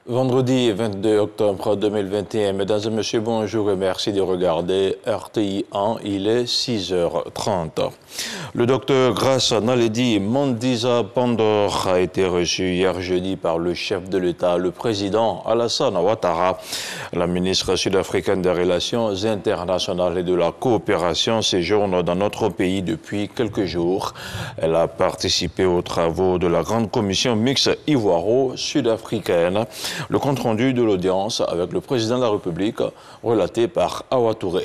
Vendredi 22 octobre 2021, mesdames et messieurs, bonjour et merci de regarder RTI 1, il est 6h30. Le docteur Grace Naledi Mandisa Pandor a été reçu hier jeudi par le chef de l'État, le président Alassane Ouattara. La ministre sud-africaine des Relations internationales et de la coopération séjourne dans notre pays depuis quelques jours. Elle a participé aux travaux de la grande commission mixte ivoiro-sud-africaine. Le compte-rendu de l'audience avec le président de la République, relaté par Awa Touré.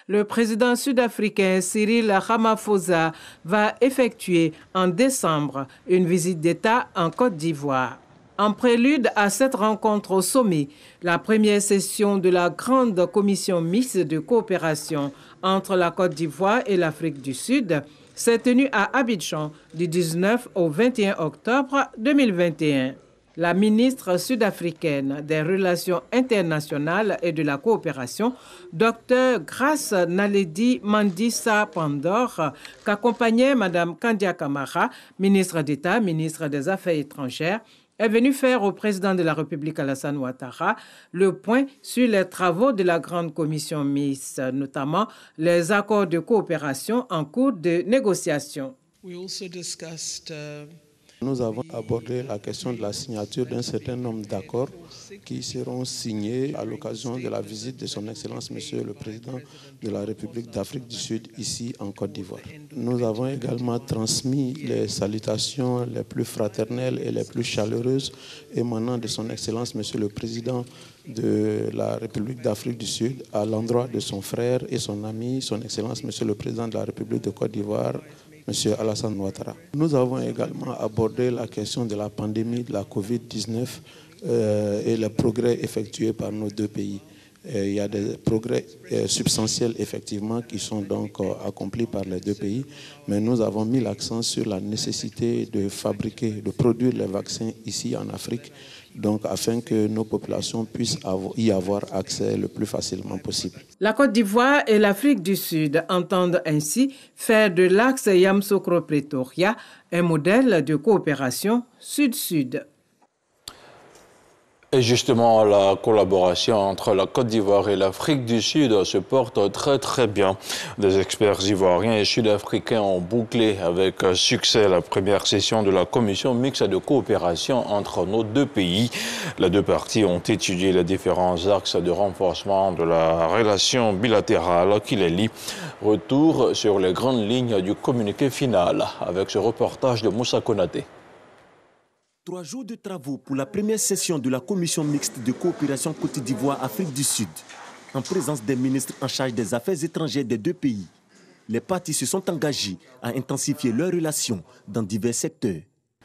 Le président sud-africain Cyril Ramaphosa va effectuer en décembre une visite d'État en Côte d'Ivoire. En prélude à cette rencontre au sommet, la première session de la grande commission mixte de coopération entre la Côte d'Ivoire et l'Afrique du Sud s'est tenue à Abidjan du 19 au 21 octobre 2021. La ministre sud-africaine des Relations internationales et de la coopération, Dr Grace Naledi Mandisa Pandor, qu'accompagnait Mme Kandia Camara, ministre d'État, ministre des Affaires étrangères, est venue faire au président de la République Alassane Ouattara le point sur les travaux de la grande commission mixte, notamment les accords de coopération en cours de négociation. Nous avons abordé la question de la signature d'un certain nombre d'accords qui seront signés à l'occasion de la visite de son Excellence, Monsieur le Président de la République d'Afrique du Sud, ici en Côte d'Ivoire. Nous avons également transmis les salutations les plus fraternelles et les plus chaleureuses émanant de son Excellence, Monsieur le Président de la République d'Afrique du Sud, à l'endroit de son frère et son ami, son Excellence, Monsieur le Président de la République de Côte d'Ivoire, M. Alassane Ouattara. Nous avons également abordé la question de la pandémie de la COVID-19 et les progrès effectués par nos deux pays. Il y a des progrès substantiels, effectivement, qui sont donc accomplis par les deux pays, mais nous avons mis l'accent sur la nécessité de fabriquer, de produire les vaccins ici en Afrique, donc afin que nos populations puissent y avoir accès le plus facilement possible. La Côte d'Ivoire et l'Afrique du Sud entendent ainsi faire de l'axe Yamoussoukro-Pretoria un modèle de coopération sud-sud. Et justement, la collaboration entre la Côte d'Ivoire et l'Afrique du Sud se porte très bien. Des experts ivoiriens et sud-africains ont bouclé avec succès la première session de la commission mixte de coopération entre nos deux pays. Les deux parties ont étudié les différents axes de renforcement de la relation bilatérale qui les lie. Retour sur les grandes lignes du communiqué final avec ce reportage de Moussa Konaté. 3 jours de travaux pour la première session de la commission mixte de coopération Côte d'Ivoire-Afrique du Sud, en présence des ministres en charge des affaires étrangères des deux pays. Les parties se sont engagées à intensifier leurs relations dans divers secteurs.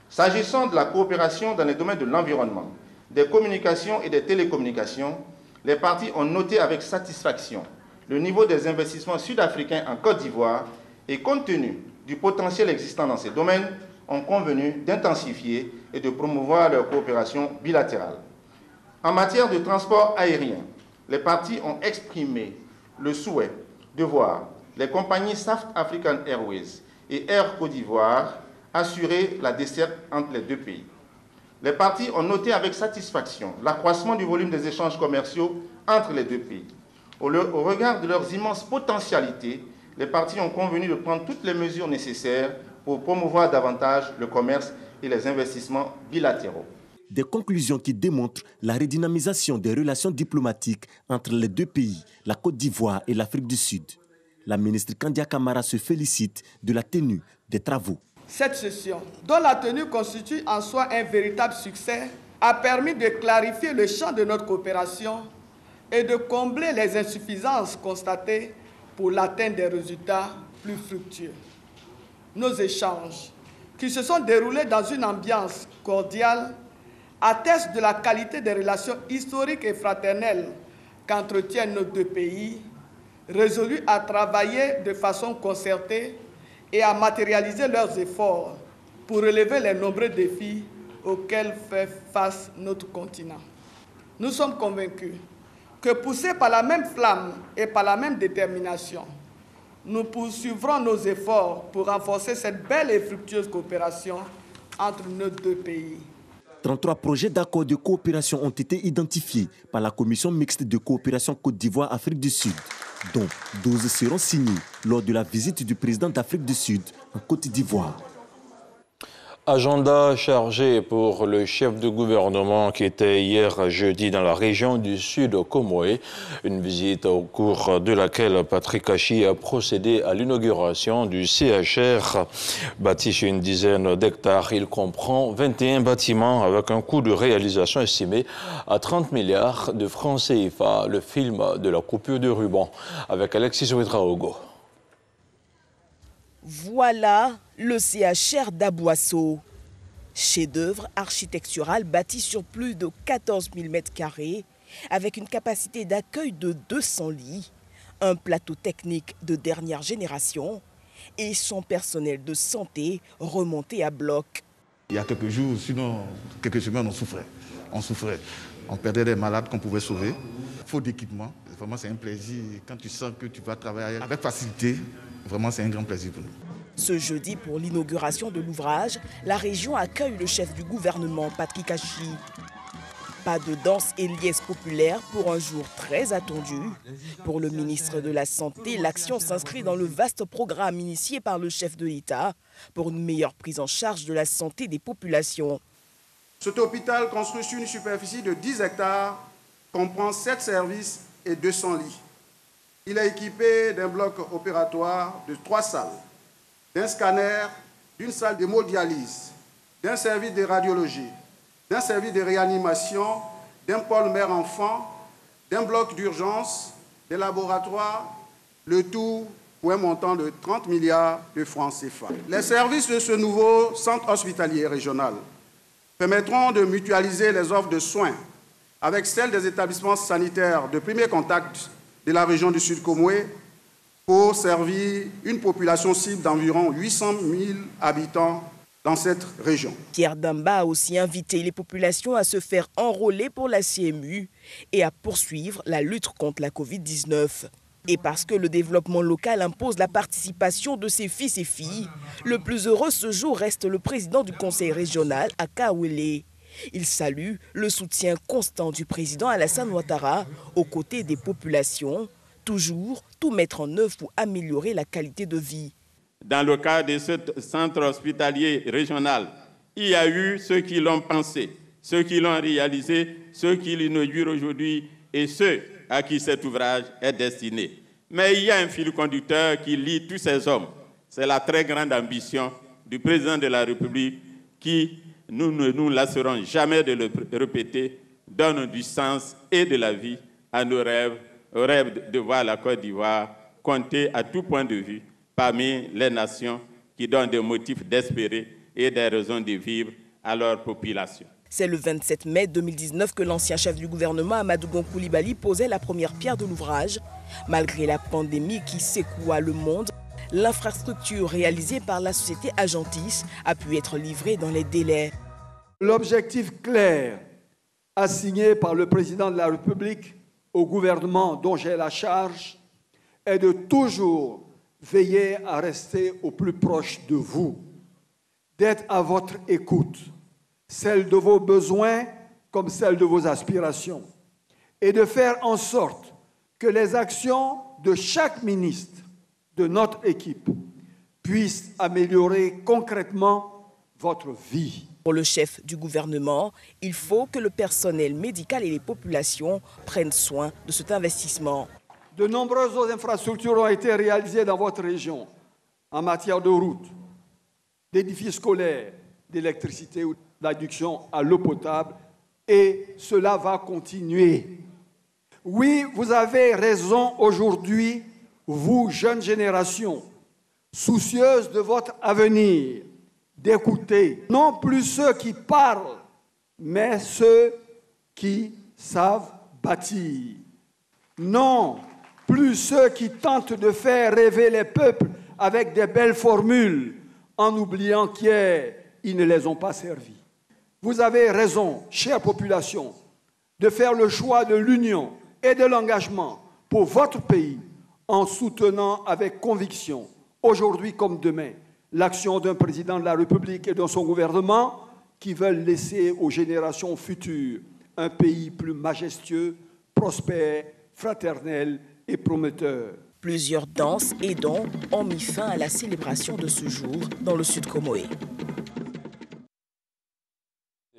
S'agissant de la coopération dans les domaines de l'environnement, des communications et des télécommunications, les parties ont noté avec satisfaction le niveau des investissements sud-africains en Côte d'Ivoire et compte tenu du potentiel existant dans ces domaines, ont convenu d'intensifier et de promouvoir leur coopération bilatérale. En matière de transport aérien, les parties ont exprimé le souhait de voir les compagnies South African Airways et Air Côte d'Ivoire assurer la desserte entre les deux pays. Les parties ont noté avec satisfaction l'accroissement du volume des échanges commerciaux entre les deux pays. Au regard de leurs immenses potentialités, les parties ont convenu de prendre toutes les mesures nécessaires pour promouvoir davantage le commerce et les investissements bilatéraux. Des conclusions qui démontrent la redynamisation des relations diplomatiques entre les deux pays, la Côte d'Ivoire et l'Afrique du Sud. La ministre Kandia Camara se félicite de la tenue des travaux. Cette session, dont la tenue constitue en soi un véritable succès, a permis de clarifier le champ de notre coopération et de combler les insuffisances constatées pour l'atteinte des résultats plus fructueux. Nos échanges, qui se sont déroulés dans une ambiance cordiale, attestent de la qualité des relations historiques et fraternelles qu'entretiennent nos deux pays, résolus à travailler de façon concertée et à matérialiser leurs efforts pour relever les nombreux défis auxquels fait face notre continent. Nous sommes convaincus que, poussés par la même flamme et par la même détermination, nous poursuivrons nos efforts pour renforcer cette belle et fructueuse coopération entre nos deux pays. 33 projets d'accord de coopération ont été identifiés par la Commission mixte de coopération Côte d'Ivoire-Afrique du Sud, dont 12 seront signés lors de la visite du président d'Afrique du Sud en Côte d'Ivoire. Agenda chargé pour le chef de gouvernement qui était hier jeudi dans la région du Sud Comoé. Une visite au cours de laquelle Patrick Achi a procédé à l'inauguration du CHR. Bâti sur une dizaine d'hectares, il comprend 21 bâtiments avec un coût de réalisation estimé à 30 milliards de francs CFA. Le film de la coupure de ruban avec Alexis Ouedraogo. Voilà le CHR d'Abouasso. Chef-d'œuvre architectural bâti sur plus de 14 000 m², avec une capacité d'accueil de 200 lits, un plateau technique de dernière génération et son personnel de santé remonté à bloc. Il y a quelques jours, sinon quelques semaines, on souffrait. On perdait des malades qu'on pouvait sauver. Faute d'équipement, vraiment c'est un plaisir. Quand tu sens que tu vas travailler avec facilité, vraiment c'est un grand plaisir pour nous. Ce jeudi, pour l'inauguration de l'ouvrage, la région accueille le chef du gouvernement, Patrick Achi. Pas de danse et liesse populaire pour un jour très attendu. Pour le ministre de la Santé, l'action s'inscrit dans le vaste programme initié par le chef de l'État pour une meilleure prise en charge de la santé des populations. Cet hôpital construit sur une superficie de 10 hectares, comprend 7 services et 200 lits. Il est équipé d'un bloc opératoire de 3 salles, d'un scanner, d'une salle d'hémodialyse, d'un service de radiologie, d'un service de réanimation, d'un pôle mère-enfant, d'un bloc d'urgence, des laboratoires, le tout pour un montant de 30 milliards de francs CFA. Les services de ce nouveau centre hospitalier régional permettront de mutualiser les offres de soins avec celles des établissements sanitaires de premier contact de la région du Sud Comoé pour servir une population cible d'environ 800 000 habitants dans cette région. Pierre Damba a aussi invité les populations à se faire enrôler pour la CMU et à poursuivre la lutte contre la Covid-19. Et parce que le développement local impose la participation de ses fils et filles, le plus heureux ce jour reste le président du conseil régional à Kawele. Il salue le soutien constant du président Alassane Ouattara aux côtés des populations, toujours tout mettre en œuvre pour améliorer la qualité de vie. Dans le cas de ce centre hospitalier régional, il y a eu ceux qui l'ont pensé, ceux qui l'ont réalisé, ceux qui l'inaugurent aujourd'hui et ceux à qui cet ouvrage est destiné. Mais il y a un fil conducteur qui lie tous ces hommes. C'est la très grande ambition du président de la République qui, nous ne nous lasserons jamais de le répéter, donne du sens et de la vie à nos rêves, au rêve de voir la Côte d'Ivoire compter à tout point de vue parmi les nations qui donnent des motifs d'espérer et des raisons de vivre à leur population. C'est le 27 mai 2019 que l'ancien chef du gouvernement, Amadou Gon Coulibaly, posait la première pierre de l'ouvrage. Malgré la pandémie qui secoua le monde, l'infrastructure réalisée par la société Agentis a pu être livrée dans les délais. L'objectif clair assigné par le président de la République au gouvernement dont j'ai la charge est de toujours veiller à rester au plus proche de vous, d'être à votre écoute, celle de vos besoins comme celle de vos aspirations, et de faire en sorte que les actions de chaque ministre de notre équipe puissent améliorer concrètement votre vie. Pour le chef du gouvernement, il faut que le personnel médical et les populations prennent soin de cet investissement. De nombreuses autres infrastructures ont été réalisées dans votre région en matière de routes, d'édifices scolaires, d'électricité ou d'adduction à l'eau potable, et cela va continuer. Oui, vous avez raison aujourd'hui, vous, jeunes générations, soucieuses de votre avenir, d'écouter non plus ceux qui parlent, mais ceux qui savent bâtir. Non plus ceux qui tentent de faire rêver les peuples avec des belles formules, en oubliant qu'hier, ils ne les ont pas servis. Vous avez raison, chère population, de faire le choix de l'union et de l'engagement pour votre pays en soutenant avec conviction, aujourd'hui comme demain, l'action d'un président de la République et de son gouvernement qui veulent laisser aux générations futures un pays plus majestueux, prospère, fraternel et prometteur. Plusieurs danses et dons ont mis fin à la célébration de ce jour dans le Sud Comoé.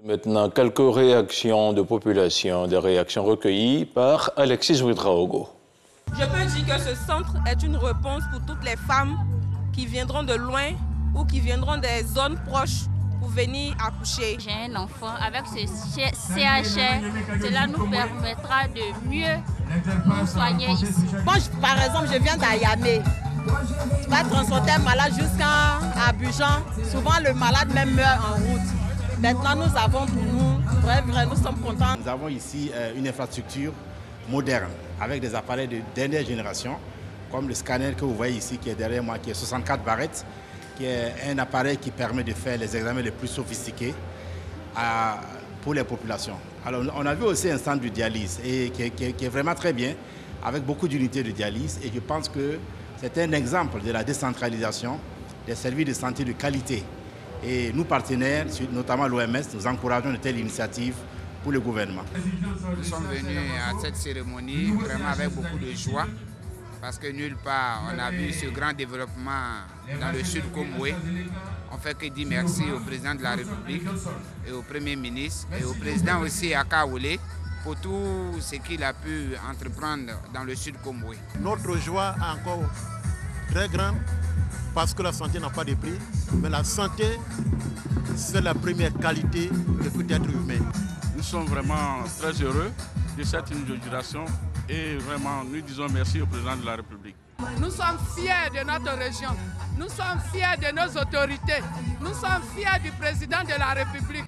Maintenant, quelques réactions de population, des réactions recueillies par Alexis Ouedraogo. Je peux dire que ce centre est une réponse pour toutes les femmes qui viendront de loin ou qui viendront des zones proches pour venir accoucher. J'ai un enfant, avec ce CHR, cela nous permettra de mieux nous soigner ici. Moi, par exemple, je viens d'Ayamé. Je vais transporter un malade jusqu'à Abidjan. Souvent, le malade même meurt en route. Maintenant, nous avons pour nous, vrai, nous sommes contents. Nous avons ici une infrastructure moderne avec des appareils de dernière génération, comme le scanner que vous voyez ici qui est derrière moi, qui est 64 barrettes, qui est un appareil qui permet de faire les examens les plus sophistiqués pour les populations. Alors, on a vu aussi un centre de dialyse et qui est vraiment très bien, avec beaucoup d'unités de dialyse. Et je pense que c'est un exemple de la décentralisation des services de santé de qualité. Et nous, partenaires, notamment l'OMS, nous encourageons de telles initiatives pour le gouvernement. Nous sommes venus à cette cérémonie vraiment avec beaucoup de joie, parce que nulle part on a vu ce grand développement dans le Sud Comoé. On fait que dire merci au président de la République et au Premier ministre et au président aussi Akaoulé pour tout ce qu'il a pu entreprendre dans le Sud Comoé. Notre joie est encore très grande parce que la santé n'a pas de prix, mais la santé, c'est la première qualité de tout être humain. Nous sommes vraiment très heureux de cette inauguration et vraiment nous disons merci au président de la République. Nous sommes fiers de notre région, nous sommes fiers de nos autorités, nous sommes fiers du président de la République.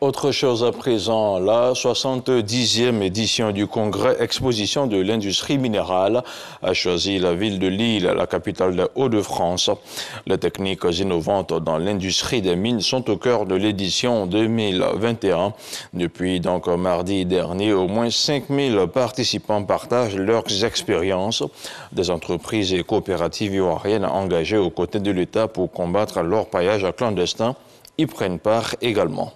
Autre chose à présent, la 70e édition du congrès exposition de l'industrie minérale a choisi la ville de Lille, la capitale des Hauts-de-France. Les techniques innovantes dans l'industrie des mines sont au cœur de l'édition 2021. Depuis donc mardi dernier, au moins 5000 participants partagent leurs expériences. Des entreprises et coopératives ivoiriennes engagées aux côtés de l'État pour combattre l'orpaillage clandestin y prennent part également.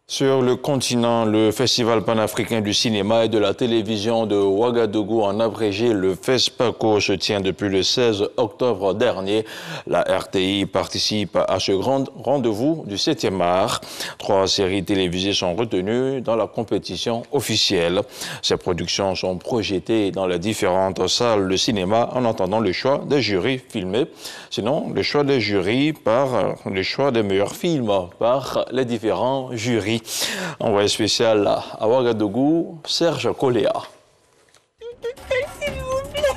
Sur le continent, le Festival panafricain du cinéma et de la télévision de Ouagadougou, en abrégé le FESPACO, se tient depuis le 16 octobre dernier. La RTI participe à ce grand rendez-vous du 7e art. 3 séries télévisées sont retenues dans la compétition officielle. Ces productions sont projetées dans les différentes salles de cinéma en attendant le choix des jurys filmés. Sinon, le choix des jurys par le choix des meilleurs films par les différents jurys. Envoyé spécial à Ouagadougou, Serge Koléa. S'il vous plaît.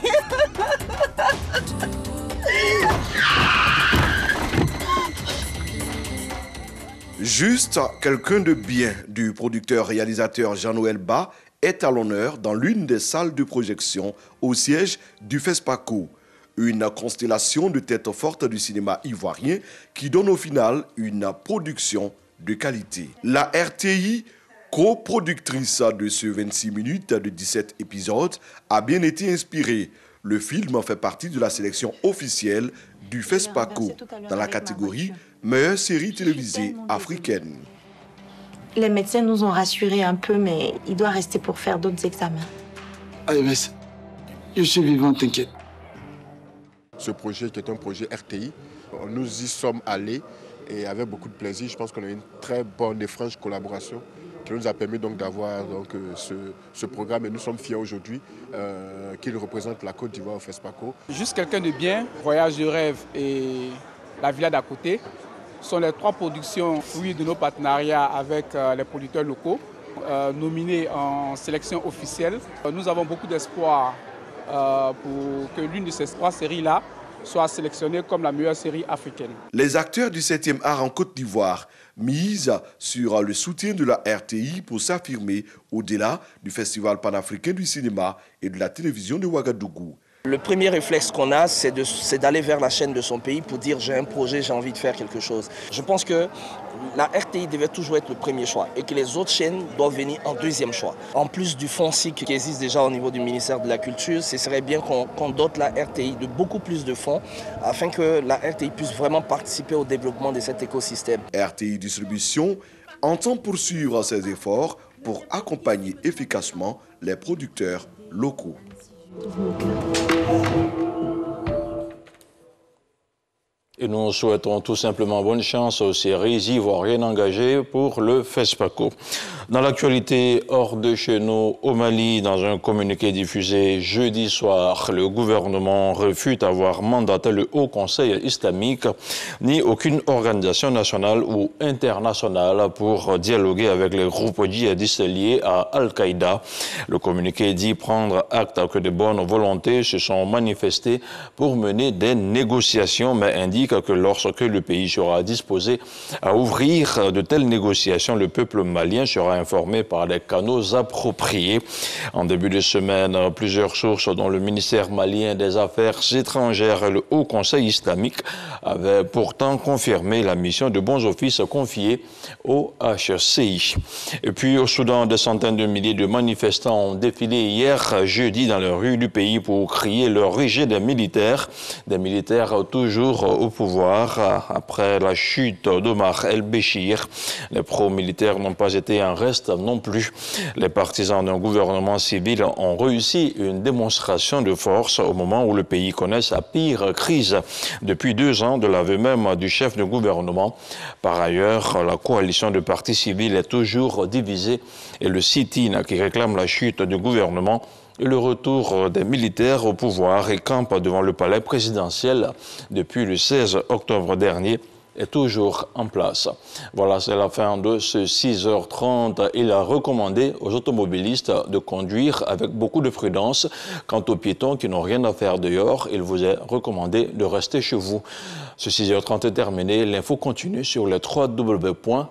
Juste quelqu'un de bien du producteur-réalisateur Jean-Noël Bas est à l'honneur dans l'une des salles de projection au siège du FESPACO. Une constellation de têtes fortes du cinéma ivoirien qui donne au final une production de qualité. La RTI, coproductrice de ce 26 minutes de 17 épisodes, a bien été inspirée. Le film fait partie de la sélection officielle du FESPACO dans la catégorie meilleure série télévisée africaine. Les médecins nous ont rassurés un peu, mais il doit rester pour faire d'autres examens. AMS, je suis vivant, t'inquiète. Ce projet qui est un projet RTI, nous y sommes allés et avec beaucoup de plaisir. Je pense qu'on a une très bonne et franche collaboration qui nous a permis donc d'avoir ce programme et nous sommes fiers aujourd'hui qu'il représente la Côte d'Ivoire au FESPACO. Juste quelqu'un de bien, Voyage de rêve et La Villa d'à côté sont les 3 productions fruits de nos partenariats avec les producteurs locaux nominés en sélection officielle. Nous avons beaucoup d'espoir pour que l'une de ces 3 séries-là soit sélectionnée comme la meilleure série africaine. Les acteurs du 7e art en Côte d'Ivoire misent sur le soutien de la RTI pour s'affirmer au-delà du Festival panafricain du cinéma et de la télévision de Ouagadougou. Le premier réflexe qu'on a, c'est d'aller vers la chaîne de son pays pour dire j'ai un projet, j'ai envie de faire quelque chose. Je pense que la RTI devait toujours être le premier choix et que les autres chaînes doivent venir en deuxième choix. En plus du fonds SIC qui existe déjà au niveau du ministère de la Culture, ce serait bien qu'on dote la RTI de beaucoup plus de fonds afin que la RTI puisse vraiment participer au développement de cet écosystème. RTI Distribution entend poursuivre ses efforts pour accompagner efficacement les producteurs locaux. Et nous souhaitons tout simplement bonne chance aux séries ivoiriennes engagées pour le FESPACO. Dans l'actualité hors de chez nous, au Mali, dans un communiqué diffusé jeudi soir, le gouvernement refuse d'avoir mandaté le Haut Conseil islamique ni aucune organisation nationale ou internationale pour dialoguer avec les groupes djihadistes liés à Al-Qaïda. Le communiqué dit prendre acte que de bonnes volontés se sont manifestées pour mener des négociations, mais indique que lorsque le pays sera disposé à ouvrir de telles négociations, le peuple malien sera informé par les canaux appropriés. En début de semaine, plusieurs sources, dont le ministère malien des Affaires étrangères et le Haut Conseil islamique, avaient pourtant confirmé la mission de bons offices confiée au HCI. Et puis au Soudan, des centaines de milliers de manifestants ont défilé hier jeudi dans les rues du pays pour crier le rejet des militaires toujours au pouvoir après la chute d'Omar el-Béchir. Les pro-militaires n'ont pas été en reste non plus. Les partisans d'un gouvernement civil ont réussi une démonstration de force au moment où le pays connaît sa pire crise depuis 2 ans de l'aveu même du chef de gouvernement. Par ailleurs, la coalition de partis civils est toujours divisée et le sit-in qui réclame la chute du gouvernement et le retour des militaires au pouvoir et campe devant le palais présidentiel depuis le 16 octobre dernier est toujours en place. Voilà, c'est la fin de ce 6h30. Il a recommandé aux automobilistes de conduire avec beaucoup de prudence. Quant aux piétons qui n'ont rien à faire dehors, il vous est recommandé de rester chez vous. Ce 6h30 est terminé. L'info continue sur le www.rti.ci.